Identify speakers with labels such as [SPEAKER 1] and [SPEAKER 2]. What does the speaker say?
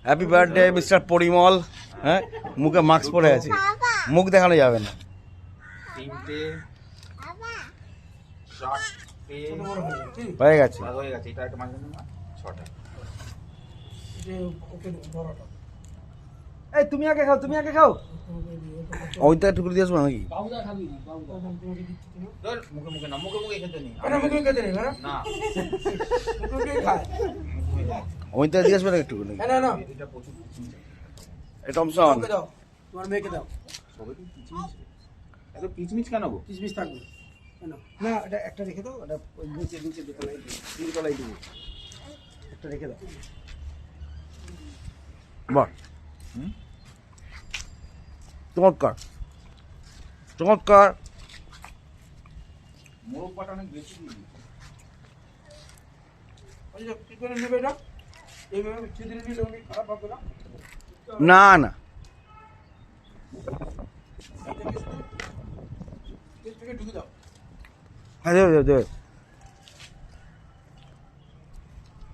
[SPEAKER 1] Happy birthday mister Parimal. হ্যাঁ, মুখে mask পরে আছে, মুখ দেখানো যাবে না। হয়ে গেছে। এই তুমি আগে খাও, তুমি আগে খাও। ওইটা একটু করে দিয়ে আসবো নাকি? ওইটা দিয়ে আসবে না একটু করে? টমসন
[SPEAKER 2] তোমার মেয়েকে দাও।
[SPEAKER 3] এত কিচমিচ কেন গো?
[SPEAKER 2] কিসমিস থাকবে না, এটা একটা রেখে দাও, এটা নিচে নিচে দোতলায় তিনতলায় দেবো, একটা রেখে দাও।
[SPEAKER 1] বাহ, চমৎকার চমৎকার।
[SPEAKER 3] মোরগ পাটা অনেক বেশি দিয়ে দিয়েছে।
[SPEAKER 2] কি করে নেবে এটা? এইভাবে ছিদ্রে নিলে উনি খারাপ হবে না?
[SPEAKER 1] না না,
[SPEAKER 2] ঢুকে দাও।
[SPEAKER 1] হ্যাঁ দেবে দেবে।